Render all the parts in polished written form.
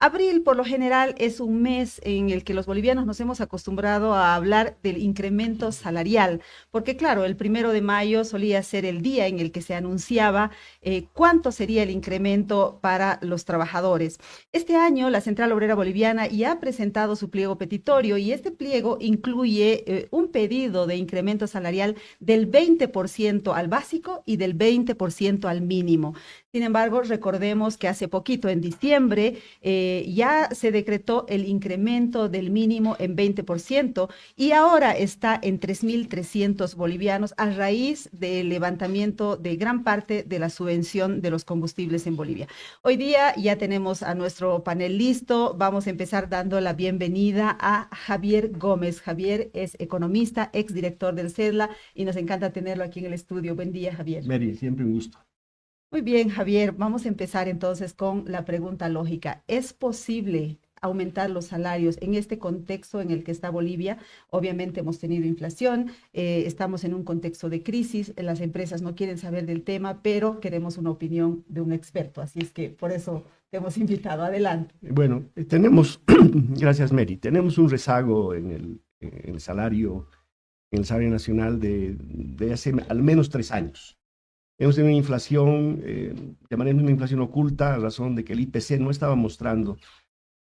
Abril, por lo general, es un mes en el que los bolivianos nos hemos acostumbrado a hablar del incremento salarial, porque claro, el 1 de mayo solía ser el día en el que se anunciaba cuánto sería el incremento para los trabajadores. Este año, la Central Obrera Boliviana ya ha presentado su pliego petitorio y este pliego incluye un pedido de incremento salarial del 20% al básico y del 20% al mínimo. Sin embargo, recordemos que hace poquito, en diciembre, ya se decretó el incremento del mínimo en 20% y ahora está en 3.300 bolivianos a raíz del levantamiento de gran parte de la subvención de los combustibles en Bolivia. Hoy día ya tenemos a nuestro panel listo. Vamos a empezar dando la bienvenida a Javier Gómez. Javier es economista, exdirector del CEDLA y nos encanta tenerlo aquí en el estudio. Buen día, Javier. Mary, siempre un gusto. Muy bien, Javier, vamos a empezar entonces con la pregunta lógica. ¿Es posible aumentar los salarios en este contexto en el que está Bolivia? Obviamente hemos tenido inflación, estamos en un contexto de crisis, las empresas no quieren saber del tema, pero queremos una opinión de un experto, así es que por eso te hemos invitado. Adelante. Bueno, tenemos, gracias Mary, tenemos un rezago en el salario nacional de hace al menos 3 años. Hemos tenido una inflación, llamaremos una inflación oculta, a razón de que el IPC no estaba mostrando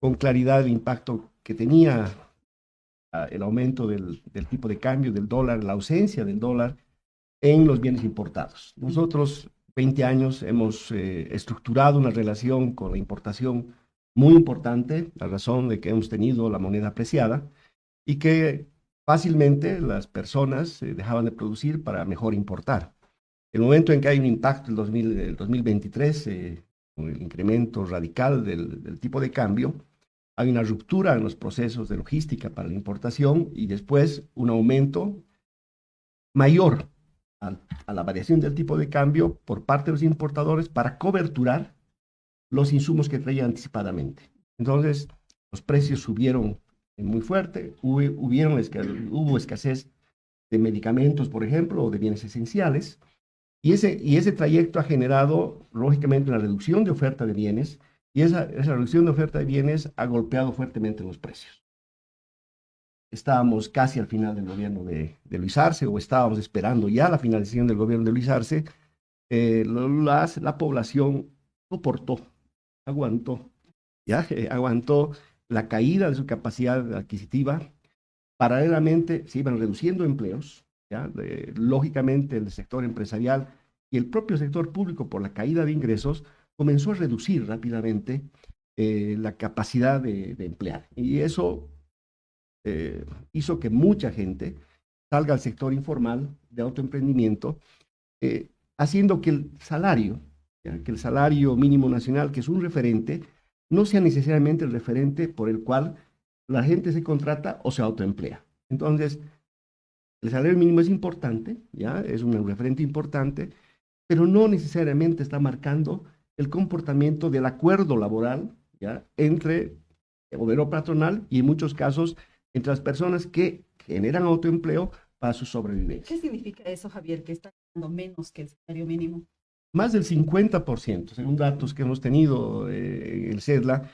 con claridad el impacto que tenía el aumento del tipo de cambio del dólar, la ausencia del dólar en los bienes importados. Nosotros, 20 años, hemos estructurado una relación con la importación muy importante, a razón de que hemos tenido la moneda apreciada y que fácilmente las personas dejaban de producir para mejor importar. El momento en que hay un impacto el 2023, con el incremento radical del tipo de cambio, hay una ruptura en los procesos de logística para la importación y después un aumento mayor a la variación del tipo de cambio por parte de los importadores para coberturar los insumos que traían anticipadamente. Entonces, los precios subieron muy fuerte, hubo escasez de medicamentos, por ejemplo, o de bienes esenciales. Y ese trayecto ha generado, lógicamente, una reducción de oferta de bienes, y esa reducción de oferta de bienes ha golpeado fuertemente los precios. Estábamos casi al final del gobierno de Luis Arce, o estábamos esperando ya la finalización del gobierno de Luis Arce. La población soportó, aguantó, aguantó la caída de su capacidad adquisitiva. Paralelamente se iban reduciendo empleos, lógicamente el sector empresarial y el propio sector público, por la caída de ingresos, comenzó a reducir rápidamente la capacidad de emplear. Y eso hizo que mucha gente salga al sector informal de autoemprendimiento, haciendo que que el salario mínimo nacional, que es un referente, no sea necesariamente el referente por el cual la gente se contrata o se autoemplea. Entonces, el salario mínimo es importante, es un referente importante, pero no necesariamente está marcando el comportamiento del acuerdo laboral, entre el obrero patronal y en muchos casos entre las personas que generan autoempleo para su sobrevivencia. ¿Qué significa eso, Javier, que está ganando menos que el salario mínimo? Más del 50%, según datos que hemos tenido en el CEDLA,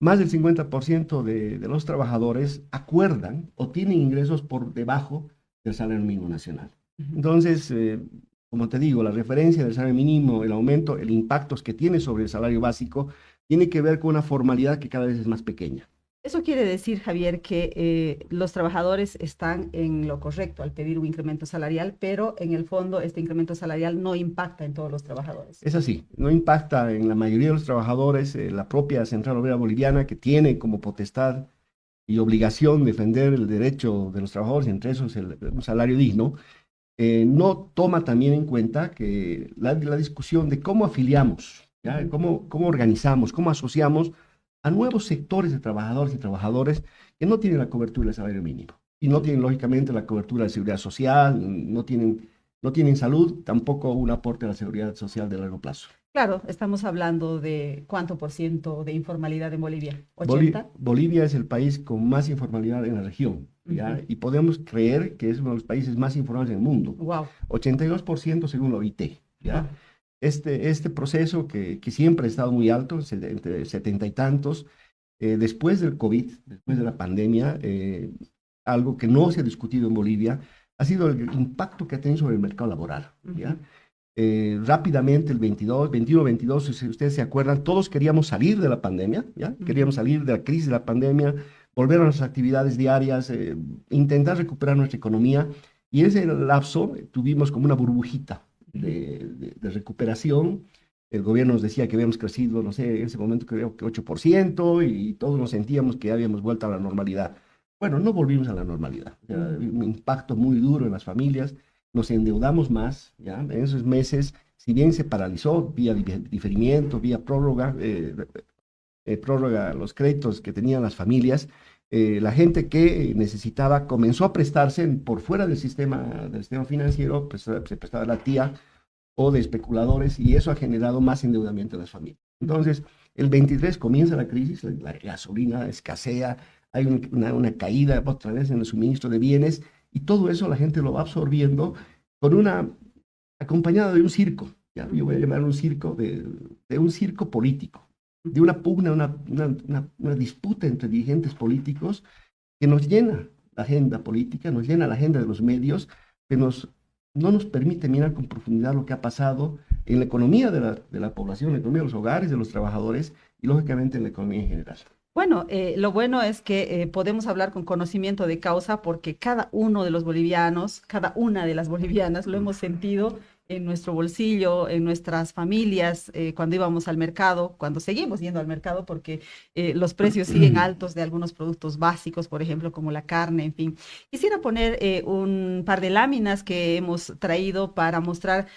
más del 50% de los trabajadores acuerdan o tienen ingresos por debajo del salario mínimo nacional. Entonces, como te digo, la referencia del salario mínimo, el aumento, el impacto que tiene sobre el salario básico, tiene que ver con una formalidad que cada vez es más pequeña. Eso quiere decir, Javier, que los trabajadores están en lo correcto al pedir un incremento salarial, pero en el fondo este incremento salarial no impacta en todos los trabajadores. Es así, no impacta en la mayoría de los trabajadores. La propia Central Obrera Boliviana, que tiene como potestad y obligación defender el derecho de los trabajadores, entre esos un salario digno, no toma también en cuenta que la discusión de cómo afiliamos, cómo organizamos, cómo asociamos a nuevos sectores de trabajadores y trabajadores que no tienen la cobertura del salario mínimo y no tienen, lógicamente, la cobertura de seguridad social, no tienen salud, tampoco un aporte a la seguridad social de largo plazo. Claro, estamos hablando de cuánto por ciento de informalidad en Bolivia, 80. Bolivia es el país con más informalidad en la región, y podemos creer que es uno de los países más informales del mundo. Wow. 82% según la OIT. Este proceso que siempre ha estado muy alto, entre 70 y tantos, después del COVID, después de la pandemia, algo que no se ha discutido en Bolivia ha sido el impacto que ha tenido sobre el mercado laboral, ¿ya? Rápidamente el 22, 21, 22, si ustedes se acuerdan, todos queríamos salir de la pandemia, ¿ya? Queríamos salir de la crisis de la pandemia, volver a nuestras actividades diarias, intentar recuperar nuestra economía, y ese lapso tuvimos como una burbujita de recuperación. El gobierno nos decía que habíamos crecido, no sé, en ese momento creo que 8%, y todos nos sentíamos que habíamos vuelto a la normalidad. Bueno, no volvimos a la normalidad. O sea, un impacto muy duro en las familias, nos endeudamos más, ¿ya? En esos meses, si bien se paralizó vía diferimiento, vía prórroga, prórroga los créditos que tenían las familias, la gente que necesitaba comenzó a prestarse por fuera del sistema financiero, pues, se prestaba a la tía o de especuladores, y eso ha generado más endeudamiento en las familias. Entonces, el 23 comienza la crisis, la gasolina escasea, hay una caída otra vez en el suministro de bienes, y todo eso la gente lo va absorbiendo acompañado de un circo, ¿ya? Yo voy a llamar un circo, de un circo político, de una pugna, una disputa entre dirigentes políticos que nos llena la agenda política, nos llena la agenda de los medios, que no nos permite mirar con profundidad lo que ha pasado en la economía de la población, en la economía de los hogares, de los trabajadores, y lógicamente en la economía en general. Bueno, lo bueno es que podemos hablar con conocimiento de causa porque cada uno de los bolivianos, cada una de las bolivianas lo hemos sentido en nuestro bolsillo, en nuestras familias, cuando íbamos al mercado, cuando seguimos yendo al mercado, porque los precios siguen altos de algunos productos básicos, por ejemplo, como la carne, en fin. Quisiera poner un par de láminas que hemos traído para mostrar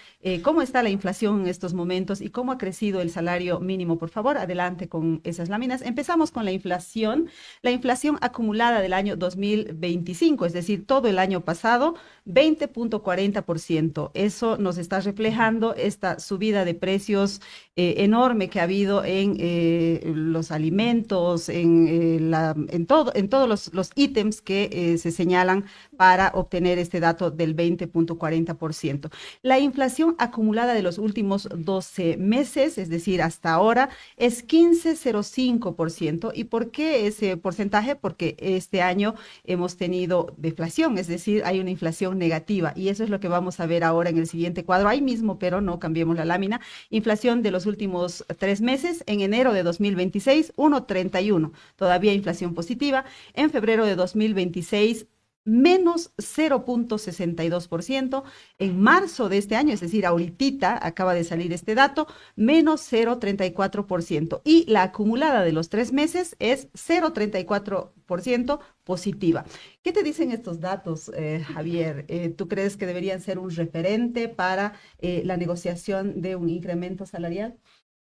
cómo está la inflación en estos momentos y cómo ha crecido el salario mínimo. Por favor, adelante con esas láminas. Empezamos con la inflación. La inflación acumulada del año 2025, es decir, todo el año pasado, 20.40%. Eso nos está reflejando esta subida de precios enorme que ha habido en los alimentos, en todos los ítems que se señalan para obtener este dato del 20.40%. La inflación acumulada de los últimos 12 meses, es decir, hasta ahora, es 15,05%. ¿Y por qué ese porcentaje? Porque este año hemos tenido deflación, es decir, hay una inflación negativa, y eso es lo que vamos a ver ahora en el siguiente cuadro, ahí mismo, pero no cambiemos la lámina. Inflación de los últimos 3 meses, en enero de 2026, 1,31, todavía inflación positiva. En febrero de 2026, menos 0.62%, en marzo de este año, es decir, ahorita acaba de salir este dato, menos 0.34%, y la acumulada de los 3 meses es 0.34% positiva. ¿Qué te dicen estos datos, Javier? ¿Tú crees que deberían ser un referente para la negociación de un incremento salarial?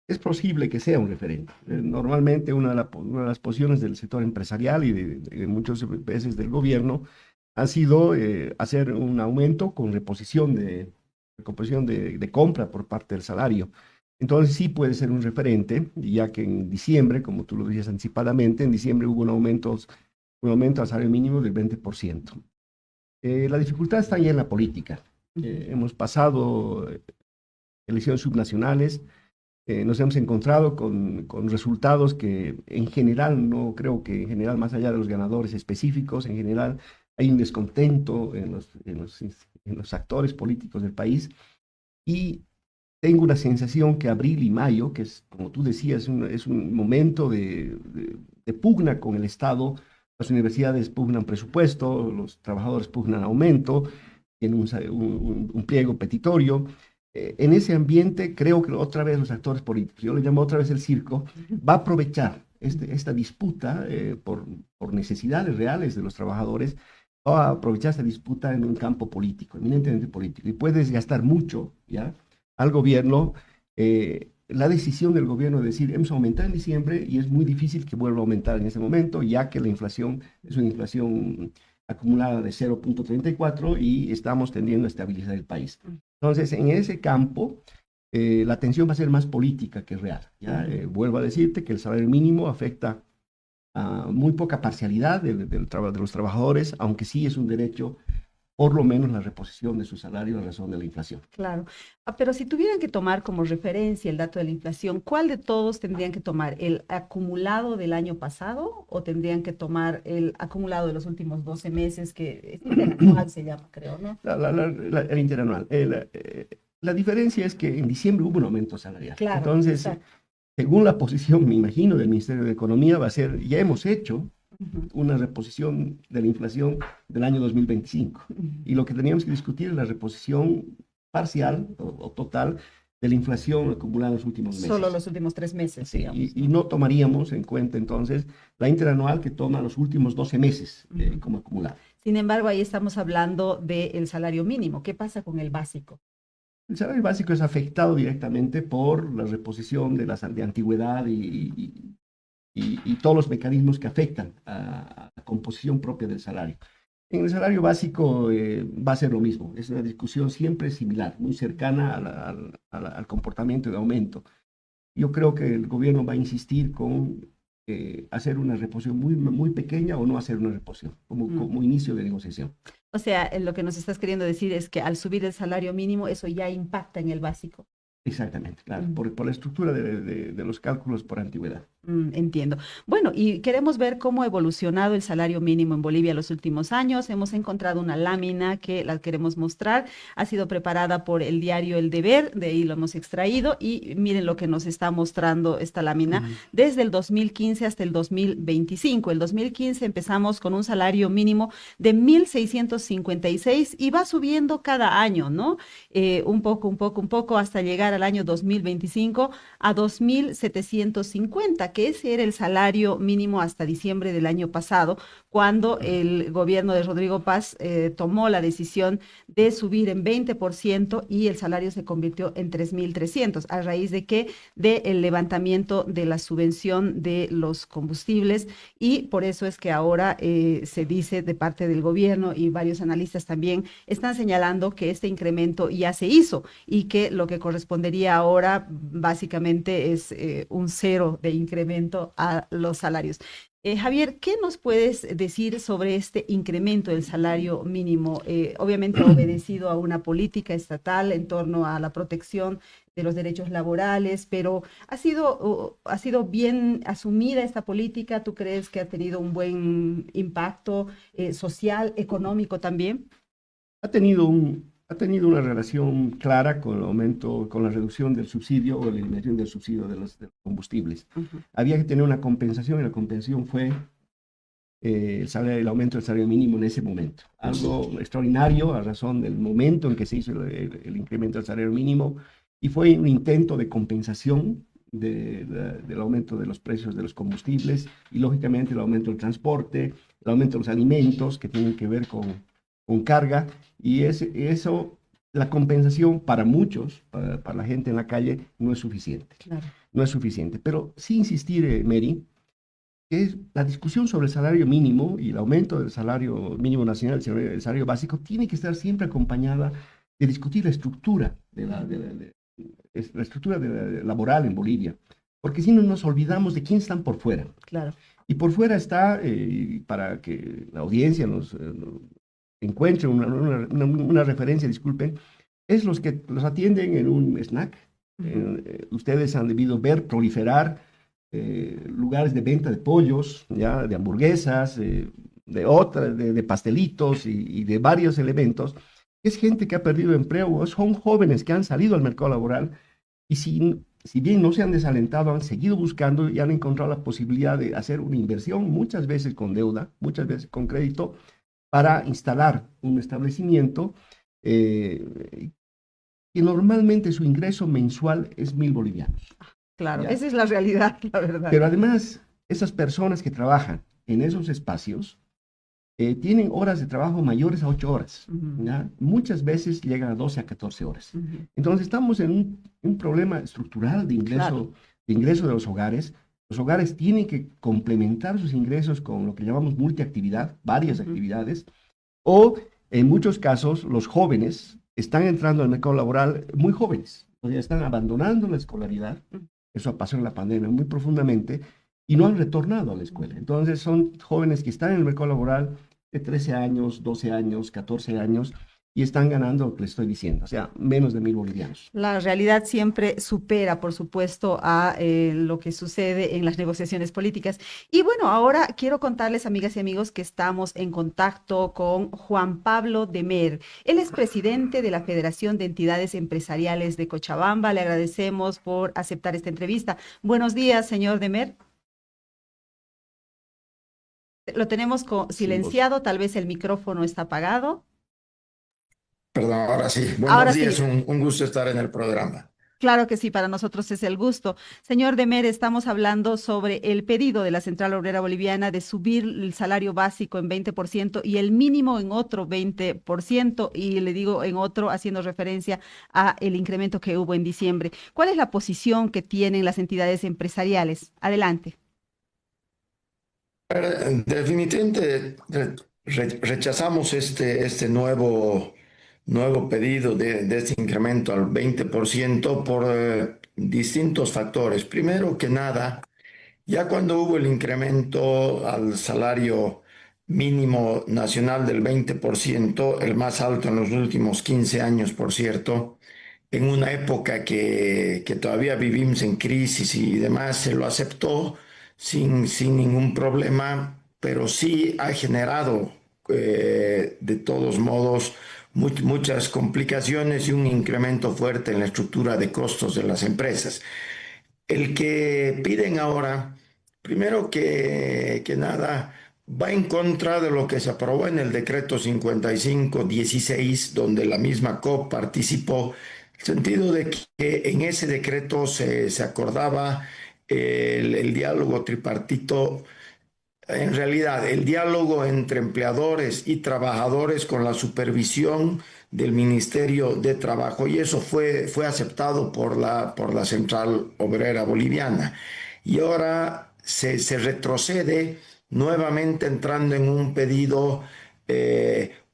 Es posible que sea un referente. Normalmente una de las posiciones del sector empresarial y de muchas veces del gobierno ha sido hacer un aumento con recomposición de compra por parte del salario. Entonces sí puede ser un referente, ya que en diciembre, como tú lo decías anticipadamente, en diciembre hubo un aumento al salario mínimo del 20%. La dificultad está ya en la política. Hemos pasado elecciones subnacionales, nos hemos encontrado con resultados que en general, no creo que en general, más allá de los ganadores específicos, en general hay un descontento en los actores políticos del país, y tengo una sensación que abril y mayo, que es, como tú decías, es un momento de pugna con el Estado. Las universidades pugnan presupuesto, los trabajadores pugnan aumento, tienen un pliego petitorio. En ese ambiente, creo que otra vez los actores políticos, yo le llamo otra vez el circo, va a aprovechar esta disputa por necesidades reales de los trabajadores, va a aprovechar esta disputa en un campo político, eminentemente político, y puede desgastar mucho, ¿ya?, al gobierno. La decisión del gobierno de decir, hemos aumentado en diciembre y es muy difícil que vuelva a aumentar en ese momento, ya que la inflación es una inflación acumulada de 0.34 y estamos tendiendo a estabilizar el país. Entonces, en ese campo, la tensión va a ser más política que real, ¿ya? Vuelvo a decirte que el salario mínimo afecta a muy poca parcialidad de los trabajadores, aunque sí es un derecho por lo menos la reposición de su salario a razón de la inflación. Claro. Pero si tuvieran que tomar como referencia el dato de la inflación, ¿cuál de todos tendrían que tomar? ¿El acumulado del año pasado o tendrían que tomar el acumulado de los últimos 12 meses, que es interanual se llama, creo, ¿no? El interanual. La diferencia es que en diciembre hubo un aumento salarial. Claro, entonces, exacto. según la posición, me imagino, del Ministerio de Economía, va a ser, ya hemos hecho Ujú, una reposición de la inflación del año 2025. ujú. Y lo que teníamos que discutir es la reposición parcial o total de la inflación acumulada en los últimos meses. Solo los últimos 3 meses, Sí, digamos. y no tomaríamos en cuenta entonces la interanual que toma los últimos 12 meses Ujú. como acumulado. Sin embargo, ahí estamos hablando del salario mínimo. ¿Qué pasa con el básico? El salario básico es afectado directamente por la reposición de antigüedad y todos los mecanismos que afectan a la composición propia del salario. En el salario básico va a ser lo mismo, es una discusión siempre similar, muy cercana al comportamiento de aumento. Yo creo que el gobierno va a insistir con hacer una reposición muy pequeña o no hacer una reposición como inicio de negociación. O sea, lo que nos estás queriendo decir es que al subir el salario mínimo, eso ya impacta en el básico. Exactamente, claro, Mm. por la estructura de los cálculos por antigüedad. Entiendo. Bueno, y queremos ver cómo ha evolucionado el salario mínimo en Bolivia en los últimos años. Hemos encontrado una lámina que la queremos mostrar. Ha sido preparada por el diario El Deber, de ahí lo hemos extraído y miren lo que nos está mostrando esta lámina desde el 2015 hasta el 2025. El 2015 empezamos con un salario mínimo de 1.656 y va subiendo cada año, ¿no? Un poco, hasta llegar al año 2025 a 2.750, que ese era el salario mínimo hasta diciembre del año pasado, cuando el gobierno de Rodrigo Paz tomó la decisión de subir en 20% y el salario se convirtió en 3.300, a raíz de que del levantamiento de la subvención de los combustibles, y por eso es que ahora se dice de parte del gobierno y varios analistas también están señalando que este incremento ya se hizo y que lo que correspondería ahora básicamente es un cero de incremento a los salarios. Javier, ¿qué nos puedes decir sobre este incremento del salario mínimo? Obviamente obedecido a una política estatal en torno a la protección de los derechos laborales, pero ha sido bien asumida esta política? ¿Tú crees que ha tenido un buen impacto social, económico también? Ha tenido una relación clara con el aumento, con la reducción del subsidio o la eliminación del subsidio de los combustibles. Ujú. Había que tener una compensación y la compensación fue el aumento del salario mínimo en ese momento. Algo extraordinario a razón del momento en que se hizo el incremento del salario mínimo y fue un intento de compensación del aumento de los precios de los combustibles y lógicamente el aumento del transporte, el aumento de los alimentos que tienen que ver con carga y eso, la compensación para muchos, para la gente en la calle, no es suficiente. Claro. No es suficiente. Pero sí insistir, Mary, que es la discusión sobre el salario mínimo y el aumento del salario mínimo nacional, el salario básico, tiene que estar siempre acompañada de discutir la estructura la estructura laboral en Bolivia, porque si no nos olvidamos de quiénes están por fuera. Claro. Y por fuera está, para que la audiencia nos encuentre una referencia, disculpen, es los que los atienden en un snack. Ustedes han debido ver proliferar lugares de venta de pollos, ¿ya? De hamburguesas, de pastelitos y de varios elementos. Es gente que ha perdido empleo, son jóvenes que han salido al mercado laboral y si bien no se han desalentado, han seguido buscando y han encontrado la posibilidad de hacer una inversión, muchas veces con deuda, muchas veces con crédito, para instalar un establecimiento que normalmente su ingreso mensual es 1.000 bolivianos. Claro, ¿Ya? esa es la realidad, la verdad. Pero además, esas personas que trabajan en esos espacios tienen horas de trabajo mayores a 8 horas. ¿Ya? Muchas veces llegan a 12 a 14 horas. Entonces estamos en un problema estructural Claro. de ingreso de los hogares. Los hogares tienen que complementar sus ingresos con lo que llamamos multiactividad, varias actividades, o en muchos casos los jóvenes están entrando al mercado laboral muy jóvenes, o sea, están abandonando la escolaridad, eso pasó en la pandemia muy profundamente, y no han retornado a la escuela. Entonces son jóvenes que están en el mercado laboral, de 13 años, 12 años, 14 años, y están ganando lo que les estoy diciendo, o sea, menos de 1.000 bolivianos. La realidad siempre supera, por supuesto, a lo que sucede en las negociaciones políticas. Y bueno, ahora quiero contarles, amigas y amigos, que estamos en contacto con Juan Pablo Demer. Él es presidente de la Federación de Entidades Empresariales de Cochabamba. Le agradecemos por aceptar esta entrevista. Buenos días, señor Demer. Lo tenemos Sí, vos. silenciado, tal vez el micrófono está apagado. Perdón, ahora sí. Ahora Buenos días, sí. un gusto estar en el programa. Claro que sí, para nosotros es el gusto. Señor Demer, estamos hablando sobre el pedido de la Central Obrera Boliviana de subir el salario básico en 20% y el mínimo en otro 20%, y le digo en otro haciendo referencia a el incremento que hubo en diciembre. ¿Cuál es la posición que tienen las entidades empresariales? Adelante. Definitivamente rechazamos este nuevo pedido de este incremento al 20% por distintos factores. Primero que nada, ya cuando hubo el incremento al salario mínimo nacional del 20%, el más alto en los últimos 15 años, por cierto, en una época que todavía vivimos en crisis y demás, se lo aceptó sin ningún problema, pero sí ha generado de todos modos muchas complicaciones y un incremento fuerte en la estructura de costos de las empresas. El que piden ahora, primero que nada, va en contra de lo que se aprobó en el decreto 55/16, donde la misma COP participó, el sentido de que en ese decreto se acordaba el diálogo tripartito, en realidad el diálogo entre empleadores y trabajadores con la supervisión del Ministerio de Trabajo, y eso fue aceptado por la Central Obrera Boliviana. Y ahora se retrocede nuevamente entrando en un pedido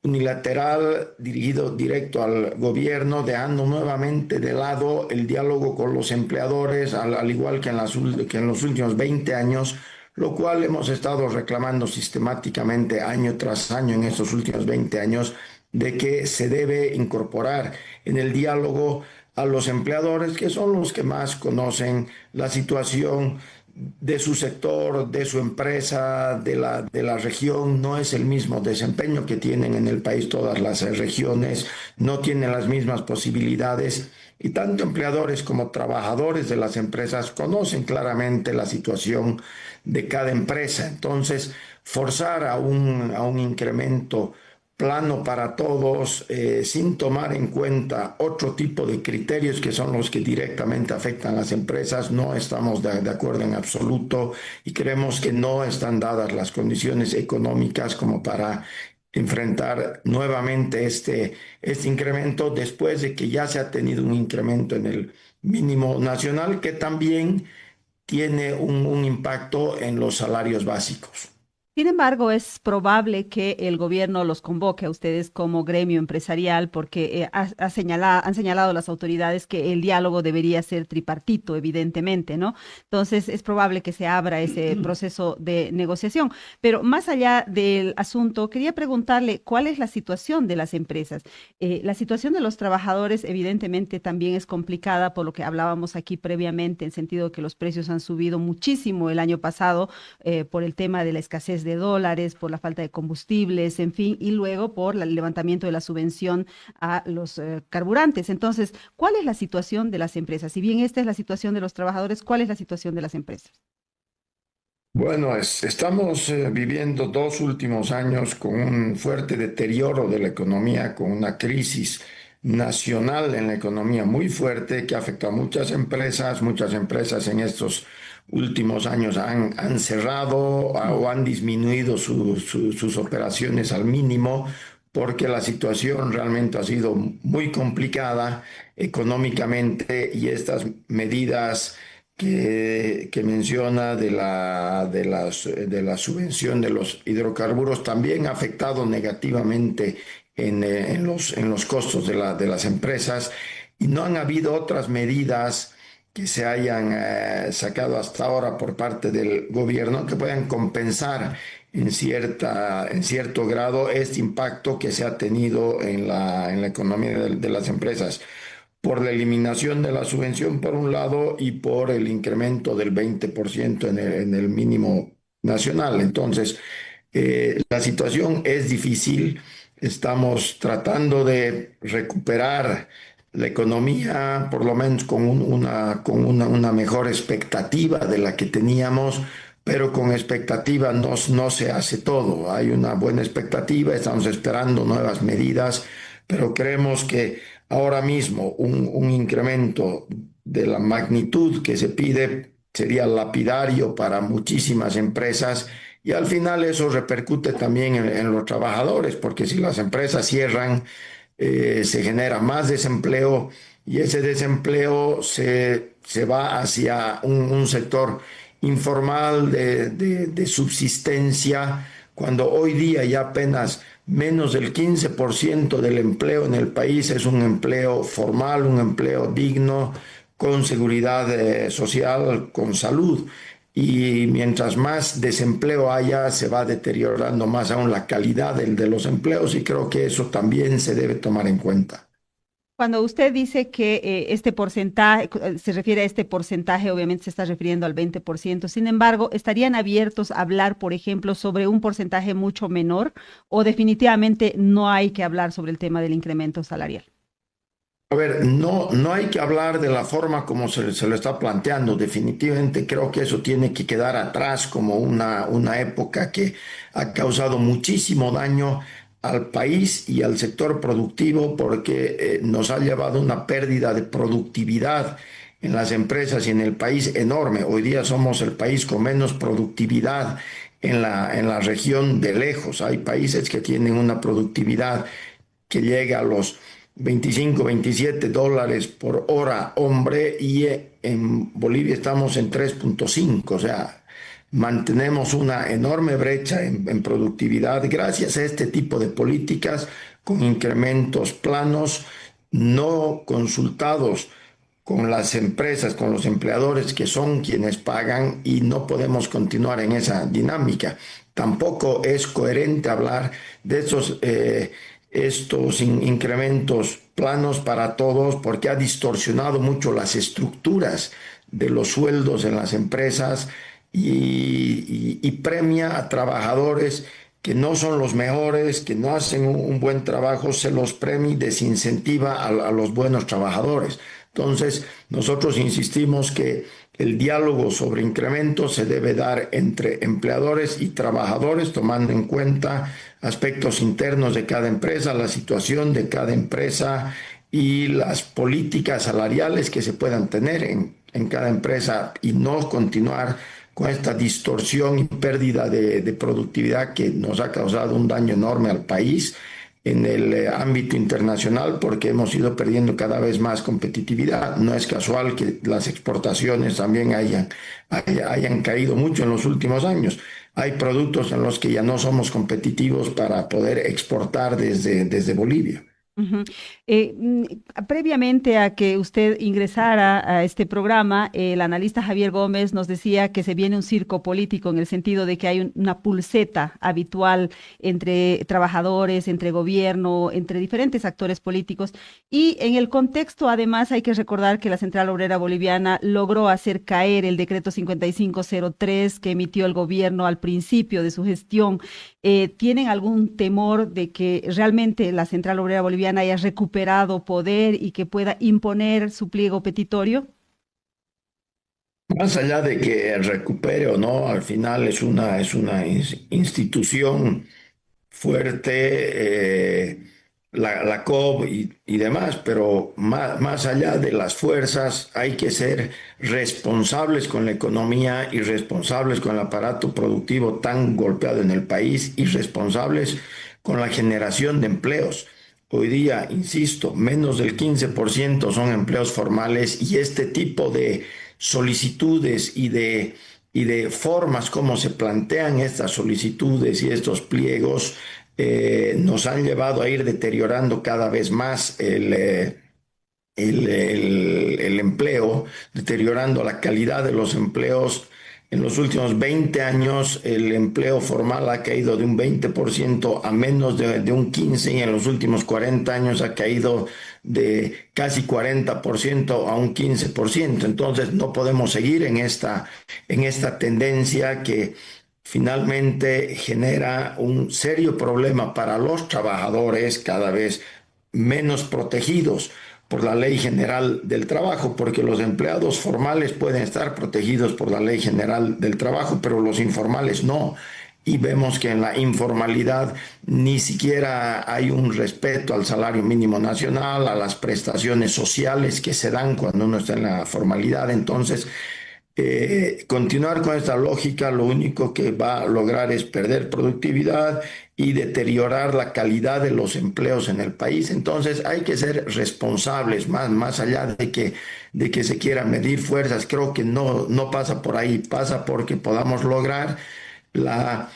unilateral dirigido directo al gobierno, dejando nuevamente de lado el diálogo con los empleadores, al igual que en los últimos 20 años, lo cual hemos estado reclamando sistemáticamente año tras año en estos últimos 20 años, de que se debe incorporar en el diálogo a los empleadores, que son los que más conocen la situación de su sector, de su empresa, de la región. No es el mismo desempeño que tienen en el país todas las regiones, no tienen las mismas posibilidades, y tanto empleadores como trabajadores de las empresas conocen claramente la situación de cada empresa. Entonces, forzar a un incremento plano para todos, sin tomar en cuenta otro tipo de criterios que son los que directamente afectan a las empresas, no estamos de acuerdo en absoluto, y creemos que no están dadas las condiciones económicas como para enfrentar nuevamente este incremento, después de que ya se ha tenido un incremento en el mínimo nacional, que también tiene un impacto en los salarios básicos. Sin embargo, es probable que el gobierno los convoque a ustedes como gremio empresarial porque han señalado las autoridades que el diálogo debería ser tripartito, evidentemente, ¿no? Entonces, es probable que se abra ese proceso de negociación. Pero más allá del asunto, quería preguntarle cuál es la situación de las empresas. La situación de los trabajadores, evidentemente, también es complicada por lo que hablábamos aquí previamente, en sentido que los precios han subido muchísimo el año pasado por el tema de la escasez de dólares, por la falta de combustibles, en fin, y luego por el levantamiento de la subvención a los carburantes. Entonces, ¿cuál es la situación de las empresas? Si bien esta es la situación de los trabajadores, ¿cuál es la situación de las empresas? Bueno, estamos viviendo 2 últimos años con un fuerte deterioro de la economía, con una crisis nacional en la economía muy fuerte que afecta a muchas empresas. Muchas empresas en estos últimos años han cerrado o han disminuido sus operaciones al mínimo, porque la situación realmente ha sido muy complicada económicamente, y estas medidas que menciona de la subvención de los hidrocarburos también ha afectado negativamente en los costos de las empresas, y no han habido otras medidas que se hayan sacado hasta ahora por parte del gobierno, que puedan compensar en cierto grado este impacto que se ha tenido en la economía de las empresas, por la eliminación de la subvención por un lado y por el incremento del 20% en el mínimo nacional. Entonces, la situación es difícil. Estamos tratando de recuperar la economía, por lo menos con una mejor expectativa de la que teníamos, pero con expectativa no se hace todo. Hay una buena expectativa, estamos esperando nuevas medidas, pero creemos que ahora mismo un incremento de la magnitud que se pide sería lapidario para muchísimas empresas y al final eso repercute también en los trabajadores, porque si las empresas cierran, se genera más desempleo y ese desempleo se va hacia un sector informal de subsistencia, cuando hoy día ya apenas menos del 15% del empleo en el país es un empleo formal, un empleo digno, con seguridad social, con salud. Y mientras más desempleo haya, se va deteriorando más aún la calidad de los empleos y creo que eso también se debe tomar en cuenta. Cuando usted dice que este porcentaje, se refiere a este porcentaje, obviamente se está refiriendo al 20%. Sin embargo, ¿estarían abiertos a hablar, por ejemplo, sobre un porcentaje mucho menor o definitivamente no hay que hablar sobre el tema del incremento salarial? A ver, no hay que hablar de la forma como se lo está planteando. Definitivamente creo que eso tiene que quedar atrás como una época que ha causado muchísimo daño al país y al sector productivo porque nos ha llevado a una pérdida de productividad en las empresas y en el país enorme. Hoy día somos el país con menos productividad en la región de lejos. Hay países que tienen una productividad que llega a los 25, 27 dólares por hora hombre y en Bolivia estamos en 3,5, o sea, mantenemos una enorme brecha en productividad gracias a este tipo de políticas con incrementos planos, no consultados con las empresas, con los empleadores que son quienes pagan y no podemos continuar en esa dinámica. Tampoco es coherente hablar de estos incrementos planos para todos porque ha distorsionado mucho las estructuras de los sueldos en las empresas y premia a trabajadores que no son los mejores, que no hacen un buen trabajo, se los premia y desincentiva a los buenos trabajadores. Entonces, nosotros insistimos que el diálogo sobre incrementos se debe dar entre empleadores y trabajadores, tomando en cuenta aspectos internos de cada empresa, la situación de cada empresa y las políticas salariales que se puedan tener en cada empresa y no continuar con esta distorsión y pérdida de productividad que nos ha causado un daño enorme al país en el ámbito internacional porque hemos ido perdiendo cada vez más competitividad. No es casual que las exportaciones también hayan caído mucho en los últimos años. Hay productos en los que ya no somos competitivos para poder exportar desde Bolivia. Ujú. Previamente a que usted ingresara a este programa, el analista Javier Gómez nos decía que se viene un circo político en el sentido de que hay una pulseta habitual entre trabajadores, entre gobierno, entre diferentes actores políticos. Y en el contexto, además, hay que recordar que la Central Obrera Boliviana logró hacer caer el decreto 5503 que emitió el gobierno al principio de su gestión. ¿Tienen algún temor de que realmente la Central Obrera Boliviana haya recuperado poder y que pueda imponer su pliego petitorio? Más allá de que recupere o no, al final es una institución fuerte, la COP y demás, pero más allá de las fuerzas hay que ser responsables con la economía y responsables con el aparato productivo tan golpeado en el país y responsables con la generación de empleos. Hoy día, insisto, menos del 15% son empleos formales y este tipo de solicitudes y de formas como se plantean estas solicitudes y estos pliegos nos han llevado a ir deteriorando cada vez más el empleo, deteriorando la calidad de los empleos. En los últimos 20 años, el empleo formal ha caído de un 20% a menos de un 15%, y en los últimos 40 años ha caído de casi 40% a un 15%. Entonces, no podemos seguir en esta tendencia que finalmente genera un serio problema para los trabajadores cada vez menos protegidos por la Ley General del Trabajo, porque los empleados formales pueden estar protegidos por la Ley General del Trabajo, pero los informales no. Y vemos que en la informalidad ni siquiera hay un respeto al salario mínimo nacional, a las prestaciones sociales que se dan cuando uno está en la formalidad. Entonces, continuar con esta lógica lo único que va a lograr es perder productividad y deteriorar la calidad de los empleos en el país. Entonces hay que ser responsables, más allá de que se quiera medir fuerzas. Creo que no pasa por ahí, pasa porque podamos lograr la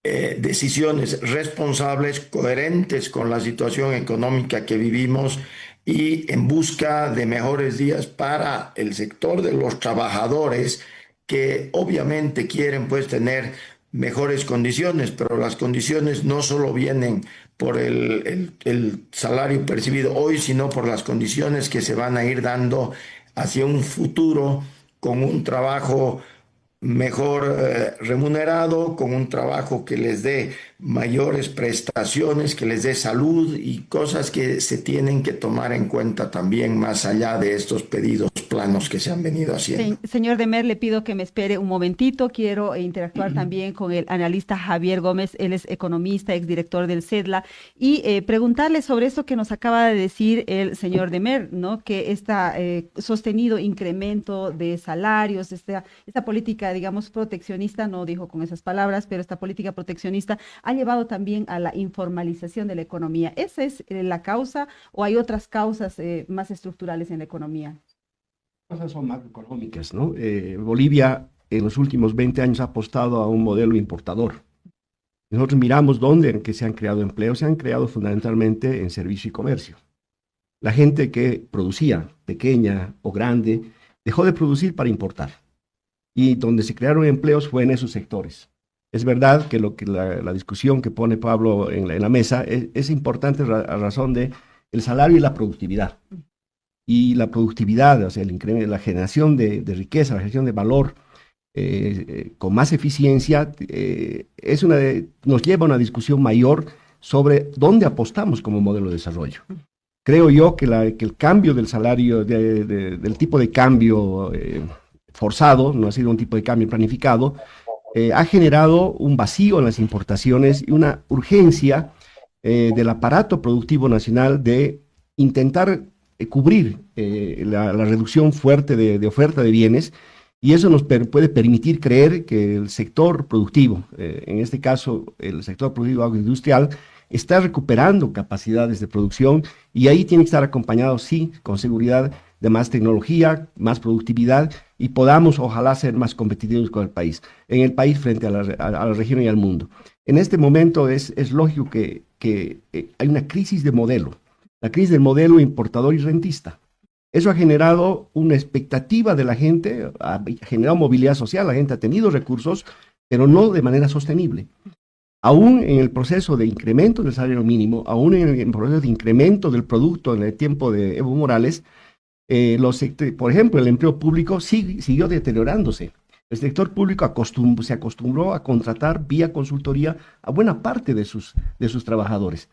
decisiones responsables, coherentes con la situación económica que vivimos y en busca de mejores días para el sector de los trabajadores que obviamente quieren pues tener mejores condiciones, pero las condiciones no solo vienen por el salario percibido hoy, sino por las condiciones que se van a ir dando hacia un futuro con un trabajo mejor remunerado, con un trabajo que les dé mayores prestaciones, que les dé salud y cosas que se tienen que tomar en cuenta también más allá de estos pedidos planos que se han venido haciendo. Señor Demer, le pido que me espere un momentito. Quiero interactuar también con el analista Javier Gómez. Él es economista, exdirector del CEDLA, y preguntarle sobre esto que nos acaba de decir el señor Demer, ¿no? Que este sostenido incremento de salarios, esta política, digamos, proteccionista, no dijo con esas palabras, pero esta política proteccionista ha llevado también a la informalización de la economía. ¿Esa es la causa o hay otras causas más estructurales en la economía? Cosas son macroeconómicas, ¿no? Bolivia en los últimos 20 años ha apostado a un modelo importador. Nosotros miramos dónde en que se han creado empleos, se han creado fundamentalmente en servicio y comercio. La gente que producía, pequeña o grande, dejó de producir para importar. Y donde se crearon empleos fue en esos sectores. Es verdad que la discusión que pone Pablo en la mesa es importante a razón de el salario y la productividad. Y la productividad, o sea, el incremento, la generación de riqueza, la generación de valor con más eficiencia, nos lleva a una discusión mayor sobre dónde apostamos como modelo de desarrollo. Creo yo que el cambio del salario, del tipo de cambio forzado, no ha sido un tipo de cambio planificado, ha generado un vacío en las importaciones y una urgencia del aparato productivo nacional de intentar cubrir la reducción fuerte de oferta de bienes, y eso nos puede permitir creer que el sector productivo, en este caso el sector productivo agroindustrial, está recuperando capacidades de producción, y ahí tiene que estar acompañado, sí, con seguridad, de más tecnología, más productividad, y podamos, ojalá, ser más competitivos con en el país frente a la región y al mundo. En este momento es lógico que hay una crisis de modelo, la crisis del modelo importador y rentista. Eso ha generado una expectativa de la gente, ha generado movilidad social, la gente ha tenido recursos, pero no de manera sostenible. Aún en el proceso de incremento del salario mínimo, aún en el proceso de incremento del producto en el tiempo de Evo Morales, por ejemplo, el empleo público siguió deteriorándose. El sector público se acostumbró a contratar vía consultoría a buena parte de sus trabajadores.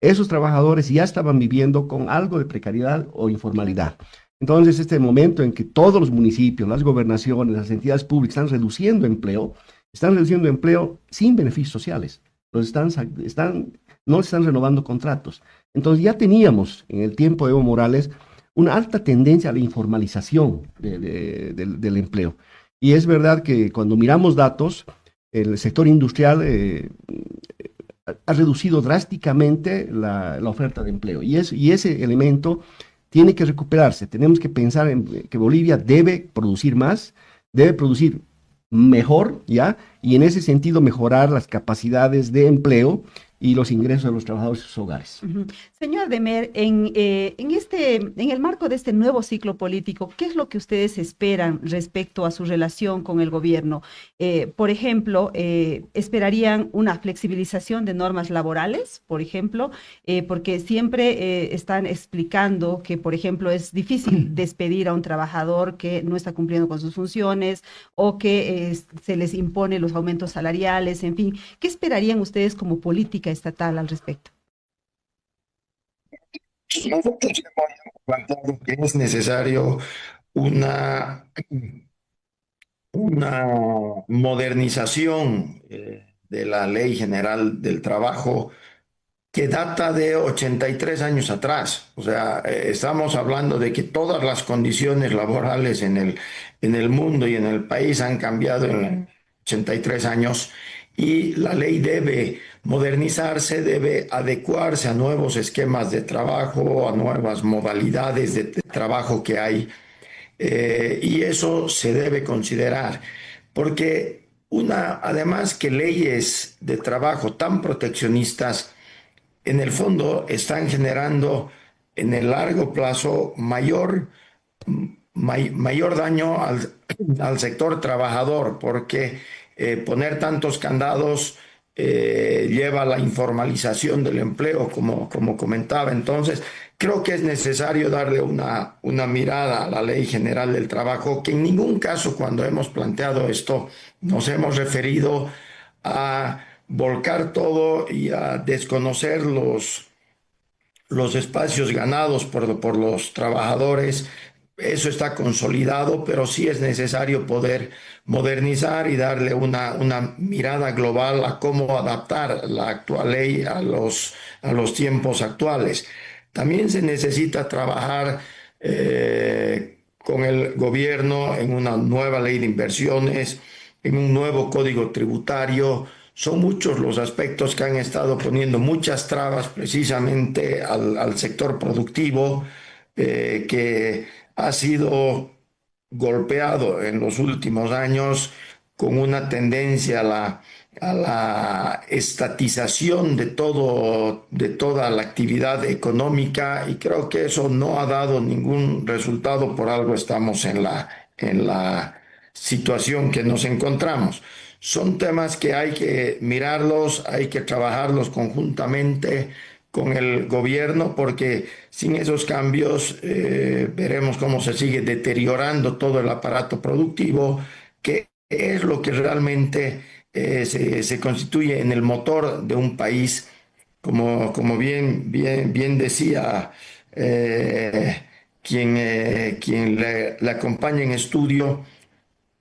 Esos trabajadores ya estaban viviendo con algo de precariedad o informalidad. Entonces, este momento en que todos los municipios, las gobernaciones, las entidades públicas están reduciendo empleo sin beneficios sociales. No están renovando contratos. Entonces, ya teníamos en el tiempo de Evo Morales una alta tendencia a la informalización del empleo. Y es verdad que cuando miramos datos, el sector industrial ha reducido drásticamente la oferta de empleo. Y ese elemento tiene que recuperarse. Tenemos que pensar en que Bolivia debe producir más, debe producir mejor, ¿ya? y en ese sentido mejorar las capacidades de empleo y los ingresos de los trabajadores y sus hogares. Señor Demer, en el marco de este nuevo ciclo político, ¿qué es lo que ustedes esperan respecto a su relación con el gobierno? Por ejemplo, ¿esperarían una flexibilización de normas laborales, por ejemplo? Porque siempre están explicando que, por ejemplo, es difícil despedir a un trabajador que no está cumpliendo con sus funciones o que se les impone los aumentos salariales, en fin. ¿Qué esperarían ustedes como política estatal al respecto? Nosotros hemos planteado que es necesario una, una modernización de la Ley General del Trabajo que data de 83 años atrás. O sea, estamos hablando de que todas las condiciones laborales en el mundo y en el país han cambiado en 83 años y la ley debe modernizarse, debe adecuarse a nuevos esquemas de trabajo, a nuevas modalidades de trabajo que hay. Y eso se debe considerar, porque además que leyes de trabajo tan proteccionistas, en el fondo están generando en el largo plazo mayor daño al sector trabajador, porque poner tantos candados lleva a la informalización del empleo, como comentaba. Entonces, creo que es necesario darle una mirada a la Ley General del Trabajo, que en ningún caso cuando hemos planteado esto nos hemos referido a volcar todo y a desconocer los espacios ganados por los trabajadores. Eso está consolidado, pero sí es necesario poder modernizar y darle una mirada global a cómo adaptar la actual ley a los tiempos actuales. También se necesita trabajar con el gobierno en una nueva ley de inversiones, en un nuevo código tributario. Son muchos los aspectos que han estado poniendo muchas trabas precisamente al sector productivo, que ha sido golpeado en los últimos años con una tendencia a la estatización de toda la actividad económica, y creo que eso no ha dado ningún resultado. Por algo estamos en la situación que nos encontramos. Son temas que hay que mirarlos, hay que trabajarlos conjuntamente con el gobierno, porque sin esos cambios veremos cómo se sigue deteriorando todo el aparato productivo, que es lo que realmente se constituye en el motor de un país. Como bien decía quien le acompaña en estudio,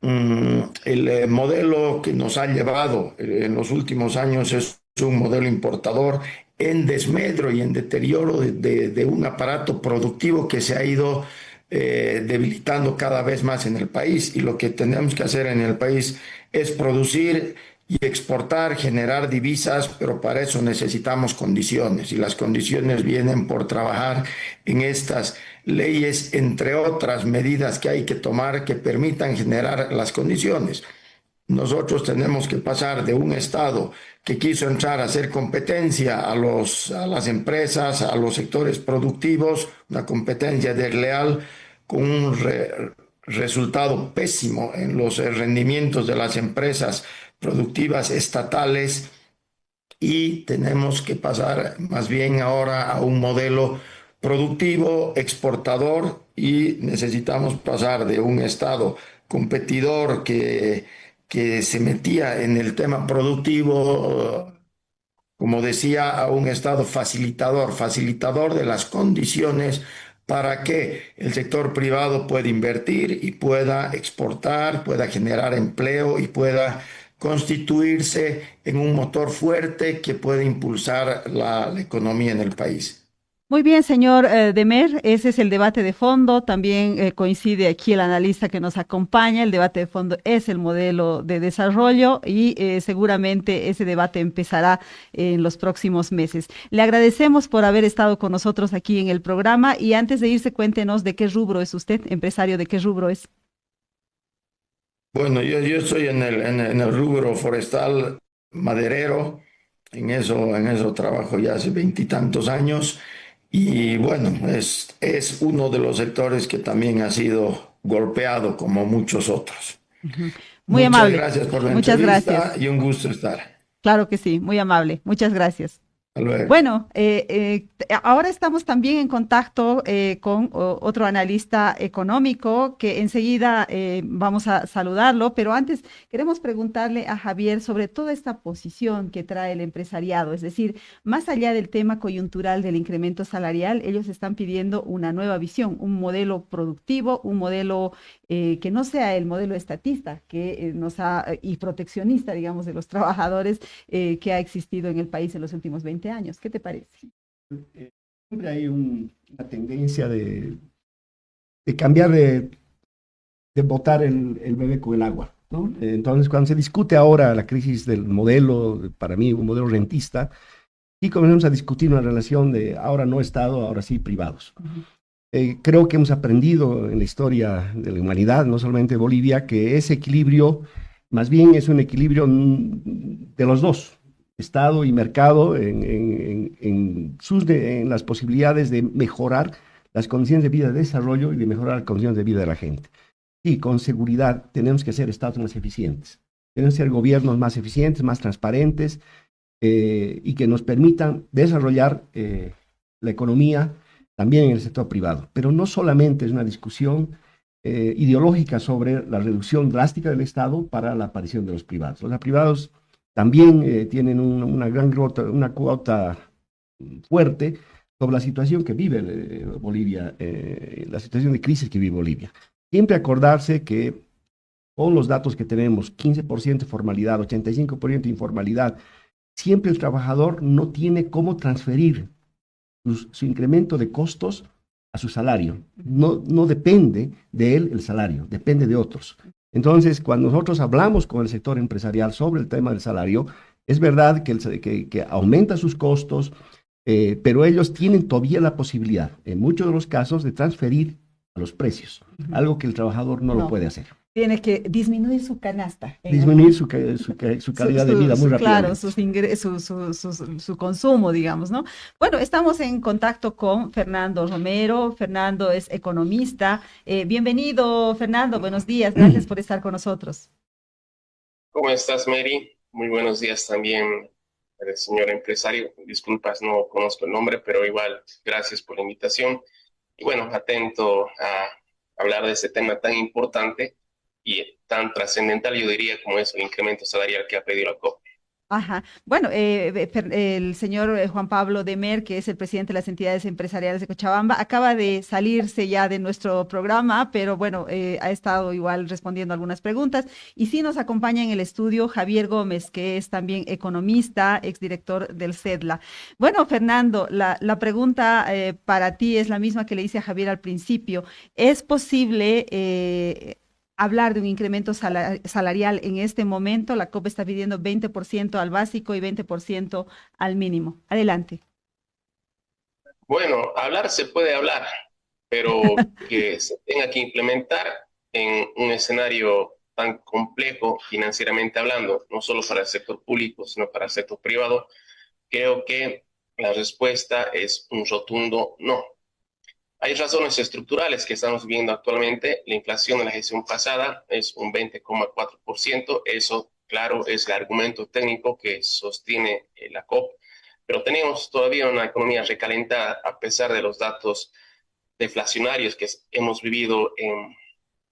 el modelo que nos ha llevado en los últimos años es un modelo importador en desmedro y en deterioro de un aparato productivo que se ha ido debilitando cada vez más en el país. Y lo que tenemos que hacer en el país es producir y exportar, generar divisas, pero para eso necesitamos condiciones, y las condiciones vienen por trabajar en estas leyes, entre otras medidas que hay que tomar que permitan generar las condiciones. Nosotros tenemos que pasar de un Estado que quiso entrar a hacer competencia a las empresas, a los sectores productivos, una competencia desleal con un resultado pésimo en los rendimientos de las empresas productivas estatales, y tenemos que pasar más bien ahora a un modelo productivo, exportador, y necesitamos pasar de un Estado competidor que se metía en el tema productivo, como decía, a un Estado facilitador de las condiciones para que el sector privado pueda invertir y pueda exportar, pueda generar empleo y pueda constituirse en un motor fuerte que pueda impulsar la economía en el país. Muy bien, señor Demer, ese es el debate de fondo. También coincide aquí el analista que nos acompaña. El debate de fondo es el modelo de desarrollo y seguramente ese debate empezará en los próximos meses. Le agradecemos por haber estado con nosotros aquí en el programa, y antes de irse, cuéntenos de qué rubro es usted, empresario, de qué rubro es. Bueno, yo estoy en el rubro forestal maderero, en eso trabajo ya hace veintitantos años y bueno, es uno de los sectores que también ha sido golpeado como muchos otros. Ujú. Muy Muchas amable. gracias por la Muchas entrevista gracias. y un gusto estar. Claro que sí, muy amable. Muchas gracias. Hasta luego. Bueno, ahora estamos también en contacto con otro analista económico que enseguida vamos a saludarlo, pero antes queremos preguntarle a Javier sobre toda esta posición que trae el empresariado, es decir, más allá del tema coyuntural del incremento salarial, ellos están pidiendo una nueva visión, un modelo productivo, un modelo que no sea el modelo estatista que y proteccionista, digamos, de los trabajadores que ha existido en el país en los últimos 20 años. ¿Qué te parece? Siempre hay una tendencia de cambiar de botar el bebé con el agua, ¿no? Entonces, cuando se discute ahora la crisis del modelo, para mí un modelo rentista, y comenzamos a discutir una relación de ahora no Estado, ahora sí privados. Ujú. Creo que hemos aprendido en la historia de la humanidad, no solamente de Bolivia, que ese equilibrio más bien es un equilibrio de los dos, Estado y mercado, en las posibilidades de mejorar las condiciones de vida de desarrollo y de mejorar las condiciones de vida de la gente. Y con seguridad tenemos que ser estados más eficientes, tenemos que ser gobiernos más eficientes, más transparentes, y que nos permitan desarrollar la economía también en el sector privado. Pero no solamente es una discusión ideológica sobre la reducción drástica del Estado para la aparición de los privados. Los privados también tienen una gran cuota fuerte sobre la situación que vive Bolivia, la situación de crisis que vive Bolivia. Siempre acordarse que con los datos que tenemos, 15% de formalidad, 85% de informalidad, siempre el trabajador no tiene cómo transferir su incremento de costos a su salario. No depende de él el salario, depende de otros. Entonces, cuando nosotros hablamos con el sector empresarial sobre el tema del salario, es verdad que aumenta sus costos, pero ellos tienen todavía la posibilidad, en muchos de los casos, de transferir a los precios, Ujú. algo que el trabajador no lo No, puede hacer. tiene que disminuir su canasta en Disminuir algún, su calidad de vida muy claro, rápidamente. su consumo, digamos, ¿no? Bueno, estamos en contacto con Fernando Romero. Fernando es economista. Bienvenido, Fernando. Buenos días. Gracias por estar con nosotros. ¿Cómo estás, Mary? Muy buenos días también, señor empresario. Disculpas, no conozco el nombre, pero igual, gracias por la invitación. Y bueno, atento a hablar de este tema tan importante y tan trascendental, yo diría, como es el incremento salarial que ha pedido la COP. Ajá. Bueno, el señor Juan Pablo Demer, que es el presidente de las entidades empresariales de Cochabamba, acaba de salirse ya de nuestro programa, pero bueno, ha estado igual respondiendo algunas preguntas. Y sí nos acompaña en el estudio Javier Gómez, que es también economista, exdirector del CEDLA. Bueno, Fernando, la pregunta para ti es la misma que le hice a Javier al principio. ¿Es posible hablar de un incremento salarial en este momento? La COP está pidiendo 20% al básico y 20% al mínimo. Adelante. Bueno, hablar se puede hablar, pero que se tenga que implementar en un escenario tan complejo financieramente hablando, no solo para el sector público, sino para el sector privado, creo que la respuesta es un rotundo no. Hay razones estructurales que estamos viendo actualmente. La inflación en la gestión pasada es un 20,4%. Eso, claro, es el argumento técnico que sostiene la COP. Pero tenemos todavía una economía recalentada a pesar de los datos deflacionarios que hemos vivido en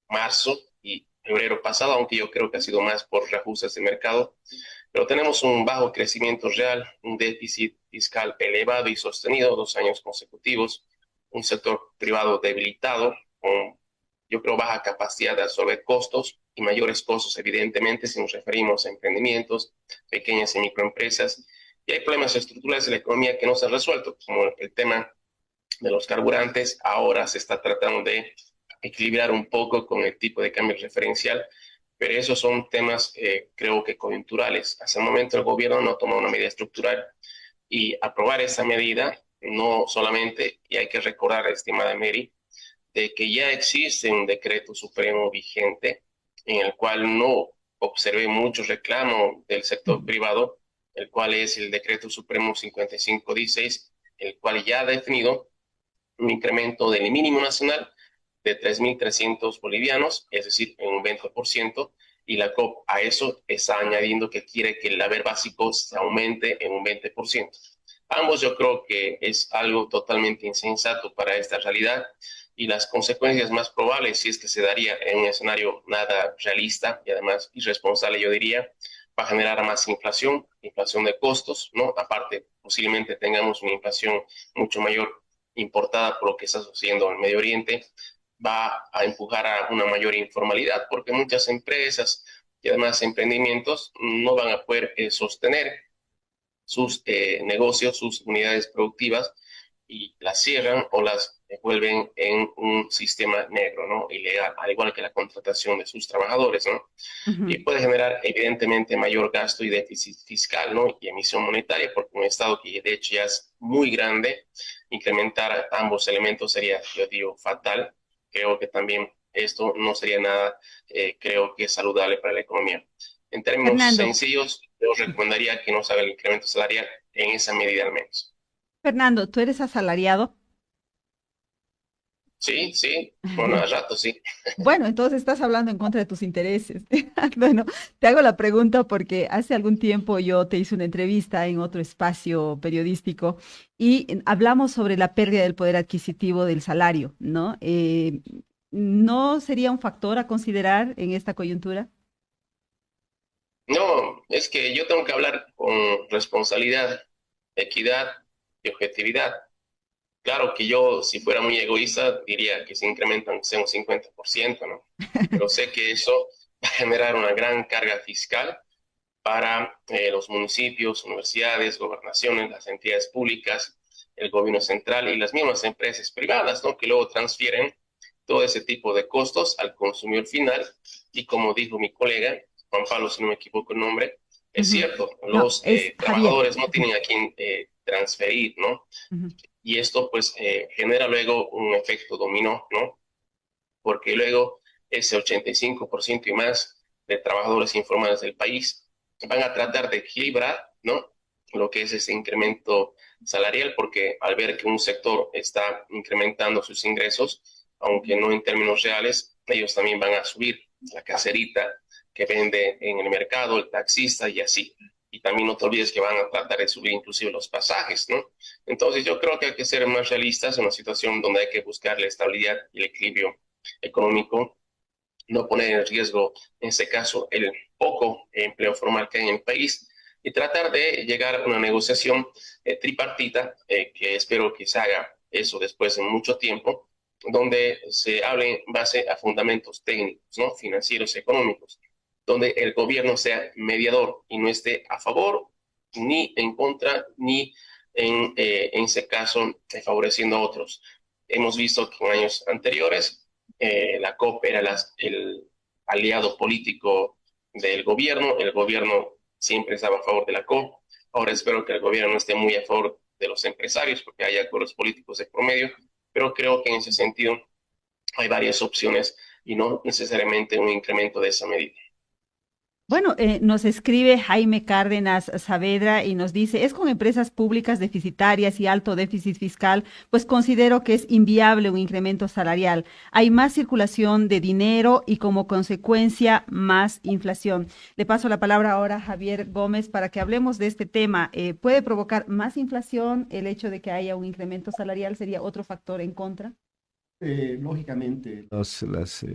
marzo y febrero pasado, aunque yo creo que ha sido más por reajustes de mercado. Pero tenemos un bajo crecimiento real, un déficit fiscal elevado y sostenido 2 años consecutivos, un sector privado debilitado, con, yo creo, baja capacidad de absorber costos y mayores costos, evidentemente, si nos referimos a emprendimientos, pequeñas y microempresas. Y hay problemas estructurales de la economía que no se han resuelto, como el tema de los carburantes. Ahora se está tratando de equilibrar un poco con el tipo de cambio referencial, pero esos son temas creo que coyunturales. Hasta el momento el gobierno no ha tomado una medida estructural y aprobar esa medida no solamente, y hay que recordar, estimada Mary, de que ya existe un decreto supremo vigente en el cual no observé mucho reclamo del sector privado, el cual es el Decreto Supremo 5516, el cual ya ha definido un incremento del mínimo nacional de 3.300 bolivianos, es decir, en un 20%, y la COP a eso está añadiendo que quiere que el haber básico se aumente en un 20%. Ambos yo creo que es algo totalmente insensato para esta realidad, y las consecuencias más probables, si es que se daría en un escenario nada realista y además irresponsable, yo diría, va a generar más inflación, inflación de costos, ¿no? Aparte, posiblemente tengamos una inflación mucho mayor importada por lo que está sucediendo en el Medio Oriente, va a empujar a una mayor informalidad, porque muchas empresas y además emprendimientos no van a poder sostener sus negocios, sus unidades productivas, y las cierran o las vuelven en un sistema negro, ¿no? Ilegal, al igual que la contratación de sus trabajadores, ¿no? Y Ujú. puede generar evidentemente mayor gasto y déficit fiscal, ¿no? Y emisión monetaria, porque un Estado que de hecho ya es muy grande, incrementar ambos elementos sería, yo digo, fatal. Creo que también esto no sería nada, creo que saludable para la economía. En términos Fernando, sencillos, yo recomendaría que no se haga el incremento salarial en esa medida al menos. Fernando, ¿tú eres asalariado? Sí, sí, bueno, a rato sí. Bueno, entonces estás hablando en contra de tus intereses. Bueno, te hago la pregunta porque hace algún tiempo yo te hice una entrevista en otro espacio periodístico y hablamos sobre la pérdida del poder adquisitivo del salario, ¿no? ¿No sería un factor a considerar en esta coyuntura? No, es que yo tengo que hablar con responsabilidad, equidad y objetividad. Claro que yo, si fuera muy egoísta, diría que se incrementa aunque sea un 50%, ¿no? Pero sé que eso va a generar una gran carga fiscal para los municipios, universidades, gobernaciones, las entidades públicas, el gobierno central y las mismas empresas privadas, ¿no? Que luego transfieren todo ese tipo de costos al consumidor final. Y como dijo mi colega, Juan Pablo, si no me equivoco el nombre, es Ujú. cierto, No, los es Javier. trabajadores no tienen a quién transferir, ¿no? Ujú. Y esto pues genera luego un efecto dominó, ¿no? Porque luego ese 85% y más de trabajadores informales del país van a tratar de equilibrar, ¿no? Lo que es ese incremento salarial, porque al ver que un sector está incrementando sus ingresos, aunque no en términos reales, ellos también van a subir la caserita que vende en el mercado, el taxista y así. Y también no te olvides que van a tratar de subir inclusive los pasajes, ¿no? Entonces yo creo que hay que ser más realistas en una situación donde hay que buscar la estabilidad y el equilibrio económico, no poner en riesgo, en este caso, el poco empleo formal que hay en el país, y tratar de llegar a una negociación tripartita, que espero que se haga eso después de mucho tiempo, donde se hable en base a fundamentos técnicos, ¿no? Financieros y económicos, donde el gobierno sea mediador y no esté a favor ni en contra, ni en ese caso favoreciendo a otros. Hemos visto que en años anteriores la COP era el aliado político del gobierno, el gobierno siempre estaba a favor de la COP. Ahora espero que el gobierno no esté muy a favor de los empresarios porque hay acuerdos políticos de promedio, pero creo que en ese sentido hay varias opciones y no necesariamente un incremento de esa medida. Bueno, nos escribe Jaime Cárdenas Saavedra y nos dice, es con empresas públicas deficitarias y alto déficit fiscal, pues considero que es inviable un incremento salarial. Hay más circulación de dinero y como consecuencia más inflación. Le paso la palabra ahora a Javier Gómez para que hablemos de este tema. ¿Puede provocar más inflación el hecho de que haya un incremento salarial? ¿Sería otro factor en contra? Lógicamente, las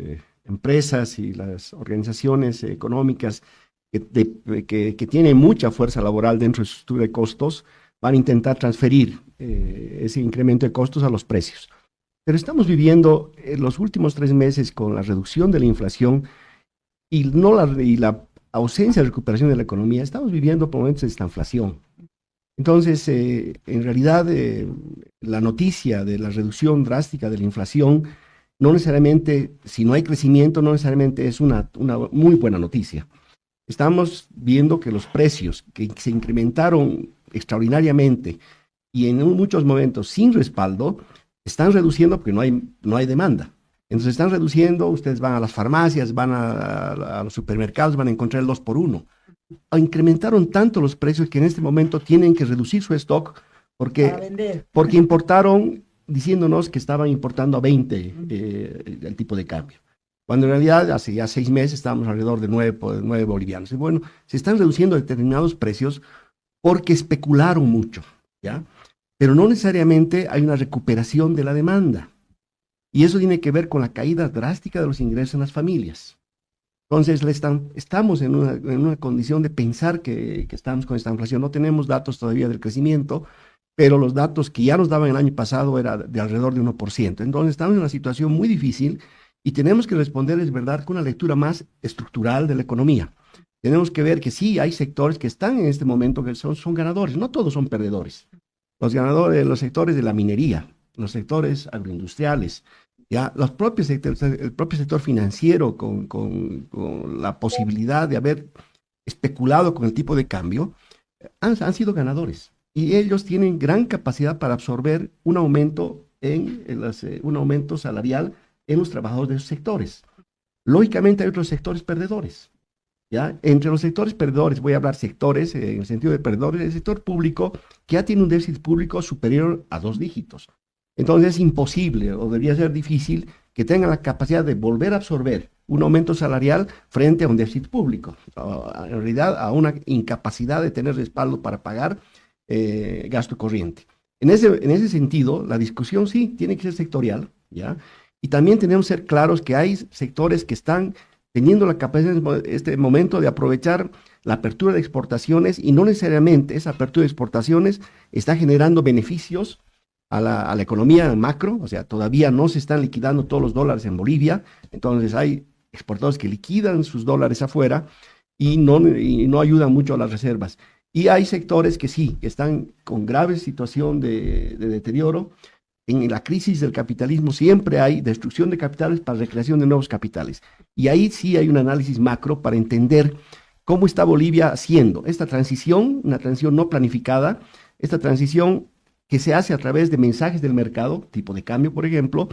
empresas y las organizaciones económicas que tienen mucha fuerza laboral dentro de su estructura de costos van a intentar transferir ese incremento de costos a los precios. Pero estamos viviendo en los últimos 3 meses con la reducción de la inflación y la ausencia de recuperación de la economía, estamos viviendo por momentos de estanflación. Entonces, en realidad, la noticia de la reducción drástica de la inflación, no necesariamente, si no hay crecimiento, no necesariamente es una muy buena noticia. Estamos viendo que los precios que se incrementaron extraordinariamente y en muchos momentos sin respaldo, están reduciendo porque no hay demanda. Entonces están reduciendo, ustedes van a las farmacias, van a los supermercados, van a encontrar el 2 por 1. Incrementaron tanto los precios que en este momento tienen que reducir su stock porque importaron diciéndonos que estaban importando a 20 el tipo de cambio. Cuando en realidad hace ya 6 meses estábamos alrededor de 9 bolivianos. Y bueno, se están reduciendo determinados precios porque especularon mucho, ¿ya? Pero no necesariamente hay una recuperación de la demanda. Y eso tiene que ver con la caída drástica de los ingresos en las familias. Entonces, estamos en una condición de pensar que estamos con esta inflación. No tenemos datos todavía del crecimiento, pero los datos que ya nos daban el año pasado era de alrededor de 1%. Entonces, estamos en una situación muy difícil y tenemos que responder, es verdad, con una lectura más estructural de la economía. Tenemos que ver que sí, hay sectores que están en este momento que son ganadores, no todos son perdedores. Los ganadores, los sectores de la minería, los sectores agroindustriales, ya los propios sectores, el propio sector financiero con la posibilidad de haber especulado con el tipo de cambio, han sido ganadores. Y ellos tienen gran capacidad para absorber un aumento, un aumento salarial en los trabajadores de esos sectores. Lógicamente hay otros sectores perdedores. ¿Ya? Entre los sectores perdedores, voy a hablar sectores, en el sentido de perdedores, el sector público, que ya tiene un déficit público superior a 2 dígitos. Entonces es imposible, o debería ser difícil, que tengan la capacidad de volver a absorber un aumento salarial frente a un déficit público. En realidad, a una incapacidad de tener respaldo para pagar gasto corriente. En ese sentido, la discusión sí tiene que ser sectorial, ¿ya? Y también tenemos que ser claros que hay sectores que están teniendo la capacidad en este momento de aprovechar la apertura de exportaciones y no necesariamente esa apertura de exportaciones está generando beneficios a la economía macro, o sea, todavía no se están liquidando todos los dólares en Bolivia, entonces hay exportadores que liquidan sus dólares afuera y no ayudan mucho a las reservas. Y hay sectores que sí, que están con grave situación de deterioro. En la crisis del capitalismo siempre hay destrucción de capitales para recreación de nuevos capitales. Y ahí sí hay un análisis macro para entender cómo está Bolivia haciendo esta transición, una transición no planificada, esta transición que se hace a través de mensajes del mercado, tipo de cambio, por ejemplo,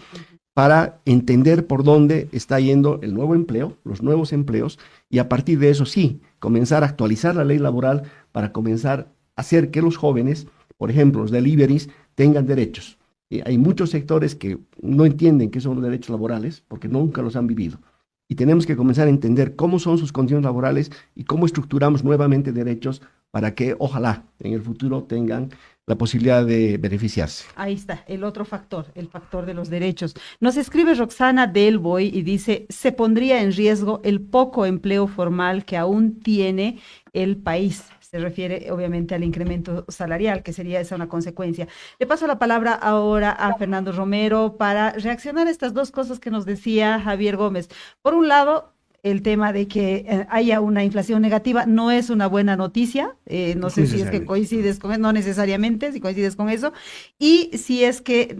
para entender por dónde está yendo el nuevo empleo, los nuevos empleos, y a partir de eso sí, comenzar a actualizar la ley laboral para comenzar a hacer que los jóvenes, por ejemplo, los deliveries, tengan derechos. Hay muchos sectores que no entienden qué son los derechos laborales porque nunca los han vivido. Y tenemos que comenzar a entender cómo son sus condiciones laborales y cómo estructuramos nuevamente derechos para que ojalá en el futuro tengan la posibilidad de beneficiarse. Ahí está, el otro factor, el factor de los derechos. Nos escribe Roxana Delboy y dice, se pondría en riesgo el poco empleo formal que aún tiene el país. Se refiere obviamente al incremento salarial, que sería esa una consecuencia. Le paso la palabra ahora a Fernando Romero para reaccionar a estas dos cosas que nos decía Javier Gómez. Por un lado, el tema de que haya una inflación negativa no es una buena noticia, no sé si es que coincides con eso, no necesariamente, si coincides con eso, y si es que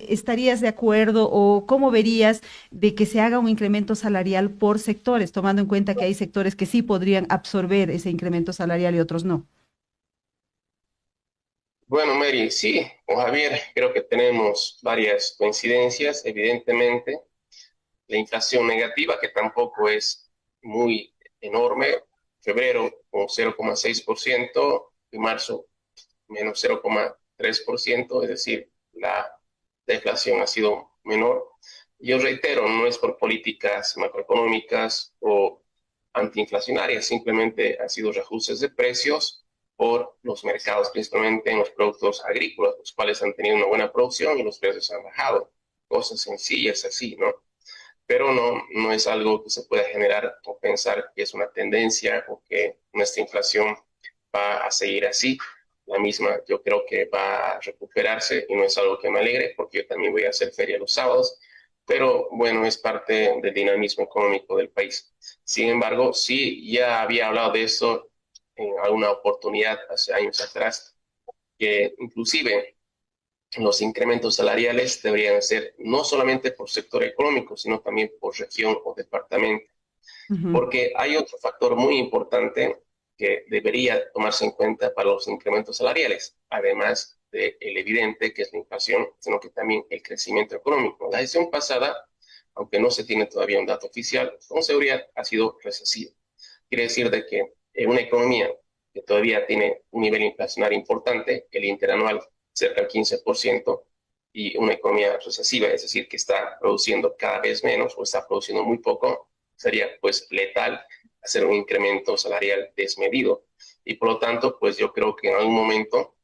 estarías de acuerdo o cómo verías de que se haga un incremento salarial por sectores, tomando en cuenta que hay sectores que sí podrían absorber ese incremento salarial y otros no. Bueno, Mary, sí, con Javier creo que tenemos varias coincidencias, evidentemente. La inflación negativa, que tampoco es muy enorme, febrero con 0,6% y marzo menos 0,3%, es decir, la deflación ha sido menor. Yo reitero, no es por políticas macroeconómicas o antiinflacionarias, simplemente han sido reajustes de precios por los mercados, principalmente en los productos agrícolas, los cuales han tenido una buena producción y los precios han bajado. Cosas sencillas así, ¿no? Pero no es algo que se pueda generar o pensar que es una tendencia o que nuestra inflación va a seguir así. La misma yo creo que va a recuperarse y no es algo que me alegre porque yo también voy a hacer feria los sábados, pero bueno, es parte del dinamismo económico del país. Sin embargo, sí, ya había hablado de esto en alguna oportunidad hace años atrás, que inclusive los incrementos salariales deberían ser no solamente por sector económico, sino también por región o departamento. Porque hay otro factor muy importante que debería tomarse en cuenta para los incrementos salariales, además del evidente que es la inflación, sino que también el crecimiento económico. La gestión pasada aunque no se tiene todavía un dato oficial, con seguridad ha sido recesiva. Quiere decir de que una economía que todavía tiene un nivel inflacionario importante, el interanual cerca del 15%, y una economía recesiva, es decir, que está produciendo cada vez menos o está produciendo muy poco, sería pues letal hacer un incremento salarial desmedido. Y por lo tanto, pues yo creo que en algún momento,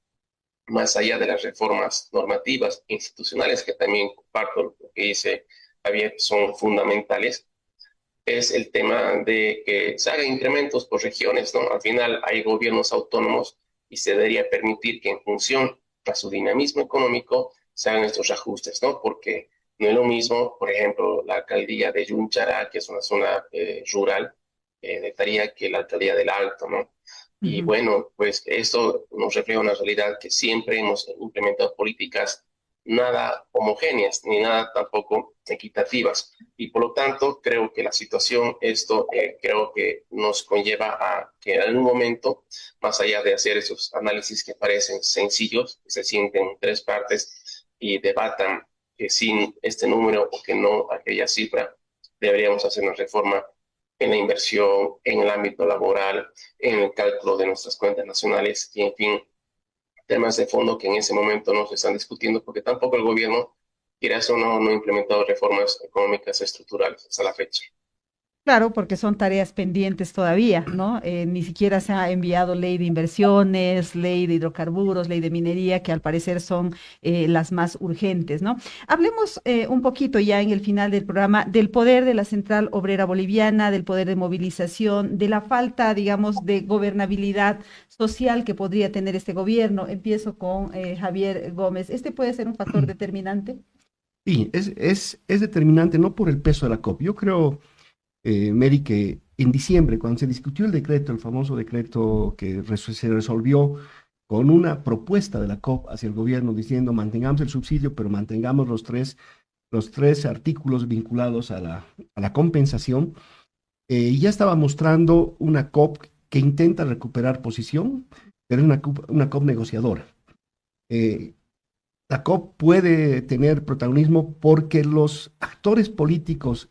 más allá de las reformas normativas, institucionales, que también comparto lo que dice Javier, son fundamentales, es el tema de que se hagan incrementos por regiones, ¿no? Al final hay gobiernos autónomos y se debería permitir que en función a su dinamismo económico se hagan estos ajustes, ¿no? Porque no es lo mismo, por ejemplo, la alcaldía de Yunchara, que es una zona rural de Tarija, que la alcaldía del Alto, ¿no? Y Ujú. bueno, pues esto nos refleja una realidad que siempre hemos implementado políticas nada homogéneas ni nada tampoco equitativas. Y por lo tanto, creo que la situación, esto creo que nos conlleva a que en algún momento, más allá de hacer esos análisis que parecen sencillos, que se sienten en tres partes y debatan que sin este número o que no aquella cifra, deberíamos hacer una reforma en la inversión, en el ámbito laboral, en el cálculo de nuestras cuentas nacionales y, en fin, temas de fondo que en ese momento no se están discutiendo porque tampoco el gobierno, quieras o no, no ha implementado reformas económicas estructurales hasta la fecha. Claro, porque son tareas pendientes todavía, ¿no? Ni siquiera se ha enviado ley de inversiones, ley de hidrocarburos, ley de minería, que al parecer son las más urgentes, ¿no? Hablemos un poquito ya en el final del programa del poder de la Central Obrera Boliviana, del poder de movilización, de la falta, digamos, de gobernabilidad social que podría tener este gobierno. Empiezo con Javier Gómez. ¿Este puede ser un factor determinante? Sí, es determinante no por el peso de la COP. Yo creo, Mary, que en diciembre, cuando se discutió el decreto, el famoso decreto que se resolvió con una propuesta de la COP hacia el gobierno diciendo mantengamos el subsidio, pero mantengamos los tres artículos vinculados a la compensación, ya estaba mostrando una COP que intenta recuperar posición, pero es una COP negociadora. Eh, la COP puede tener protagonismo porque los actores políticos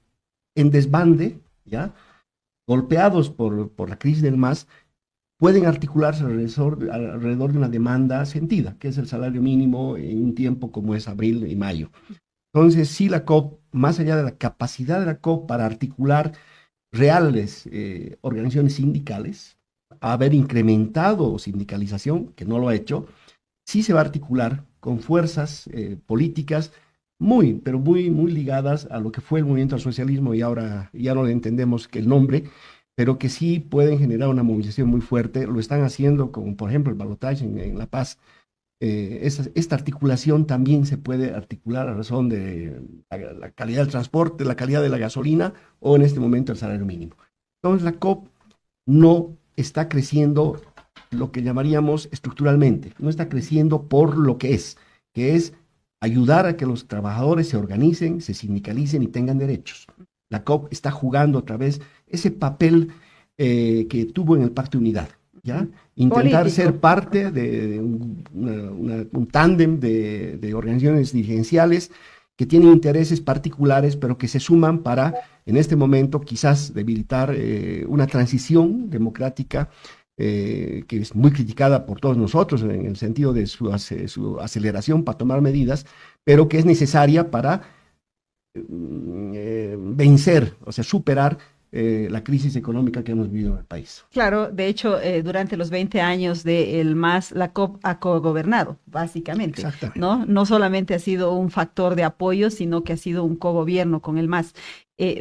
en desbande, ¿ya? Golpeados por la crisis del MAS, pueden articularse alrededor de una demanda sentida, que es el salario mínimo en un tiempo como es abril y mayo. Entonces, sí, la COP, más allá de la capacidad de la COP para articular reales organizaciones sindicales, haber incrementado sindicalización, que no lo ha hecho, sí se va a articular con fuerzas políticas pero muy ligadas a lo que fue el movimiento al socialismo y ahora ya no le entendemos que el nombre, pero que sí pueden generar una movilización muy fuerte. Lo están haciendo como, por ejemplo, el balotaje en La Paz. Esta articulación también se puede articular a razón de la calidad del transporte, la calidad de la gasolina o en este momento el salario mínimo. Entonces la COP no está creciendo lo que llamaríamos estructuralmente, no está creciendo por lo que es ayudar a que los trabajadores se organicen, se sindicalicen y tengan derechos. La COP está jugando otra vez ese papel que tuvo en el Pacto de Unidad, ¿ya? Intentar ser Político. parte de un tándem de organizaciones dirigenciales que tienen intereses particulares, pero que se suman para, en este momento, quizás debilitar una transición democrática que es muy criticada por todos nosotros en el sentido de su aceleración para tomar medidas, pero que es necesaria para vencer, o sea, superar la crisis económica que hemos vivido en el país. Claro, de hecho, durante los 20 años de el MAS, la COP ha cogobernado, básicamente, Exactamente. ¿no? No solamente ha sido un factor de apoyo, sino que ha sido un cogobierno con el MAS.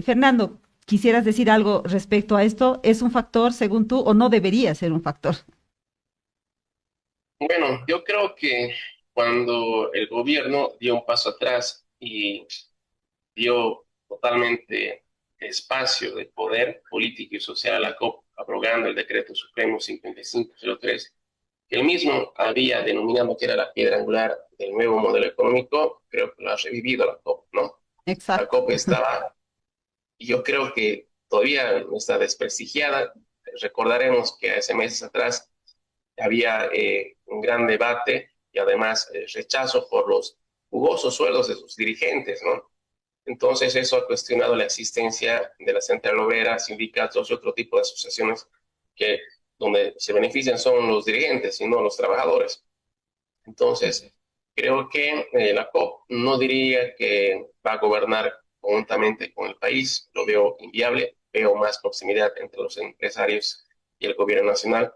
Fernando, ¿quisieras decir algo respecto a esto? ¿Es un factor, según tú, o no debería ser un factor? Bueno, yo creo que cuando el gobierno dio un paso atrás y dio totalmente espacio de poder político y social a la COP, abrogando el decreto supremo 5503, que él mismo había denominado que era la piedra angular del nuevo modelo económico, creo que lo ha revivido la COP, ¿no? La Exacto. COP estaba, y yo creo que todavía no está desprestigiada. Recordaremos que hace meses atrás había un gran debate y además rechazo por los jugosos sueldos de sus dirigentes, ¿no? Entonces eso ha cuestionado la existencia de la central obrera, sindicatos y otro tipo de asociaciones que donde se benefician son los dirigentes y no los trabajadores. Entonces, creo que la COP no diría que va a gobernar conjuntamente con el país, lo veo inviable, veo más proximidad entre los empresarios y el gobierno nacional,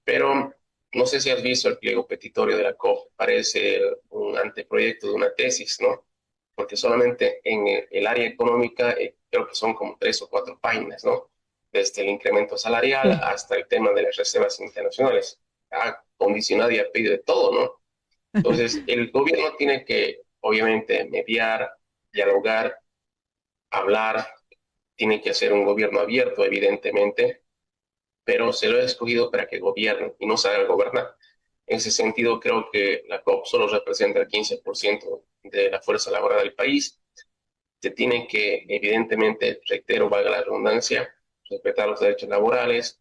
pero no sé si has visto el pliego petitorio de la COP, parece un anteproyecto de una tesis, ¿no? Porque solamente en el área económica creo que son como 3 o 4 páginas, ¿no? Desde el incremento salarial Sí. hasta el tema de las reservas internacionales. Ha condicionado y ha pedido de todo, ¿no? Entonces, el gobierno tiene que, obviamente, mediar, dialogar, hablar, tiene que hacer un gobierno abierto, evidentemente, pero se lo ha escogido para que gobierne y no se haga gobernar. En ese sentido, creo que la COP solo representa el 15% de la fuerza laboral del país. Se tiene que, evidentemente, reitero, valga la redundancia, respetar los derechos laborales,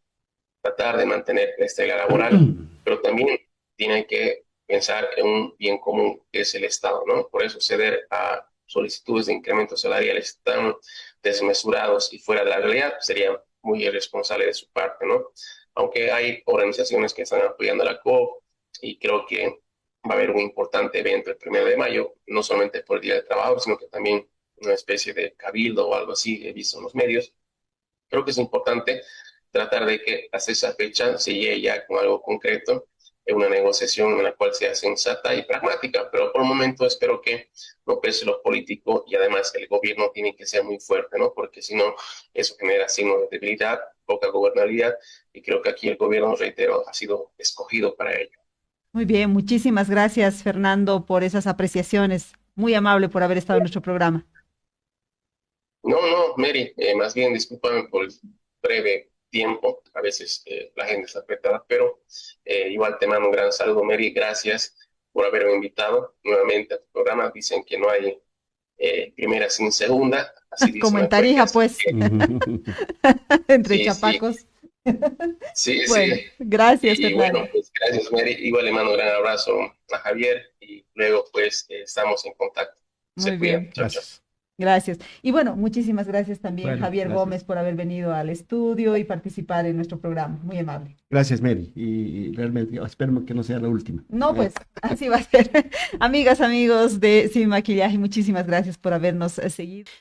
tratar de mantener la estabilidad laboral, pero también tienen que pensar en un bien común que es el Estado, ¿no? Por eso ceder a solicitudes de incrementos salariales tan desmesurados y fuera de la realidad sería muy irresponsable de su parte, ¿no? Aunque hay organizaciones que están apoyando a la COP y creo que va a haber un importante evento el 1 de mayo, no solamente por el Día del Trabajo, sino que también una especie de cabildo o algo así, he visto en los medios. Creo que es importante tratar de que hasta esa fecha se llegue ya con algo concreto, en una negociación en la cual sea sensata y pragmática, pero por el momento espero que no pese lo político y además el gobierno tiene que ser muy fuerte, ¿no? Porque si no, eso genera signos de debilidad, poca gobernabilidad y creo que aquí el gobierno, reitero, ha sido escogido para ello. Muy bien, muchísimas gracias, Fernando, por esas apreciaciones. Muy amable por haber estado en nuestro programa. No, no, Mary, más bien discúlpame por el breve tiempo, a veces la gente está apretada, pero igual te mando un gran saludo, Mary, gracias por haberme invitado nuevamente a tu programa. Dicen que no hay primera sin segunda, así Como dicen en las cuecas, Tarija, así pues, que entre sí, sí, chapacos. sí, sí. Bueno, gracias, Y bueno, Fernando. pues gracias, Mary. Igual le mando un gran abrazo a Javier y luego pues estamos en contacto. Se Muy cuida. bien, Chao, chao. Gracias. gracias. Y bueno, muchísimas gracias también, Bueno, Javier gracias. Gómez, por haber venido al estudio y participar en nuestro programa. Muy amable. Gracias, Mary. Y realmente yo espero que no sea la última. No, pues así va a ser. Amigas, amigos de Sin Maquillaje, muchísimas gracias por habernos seguido.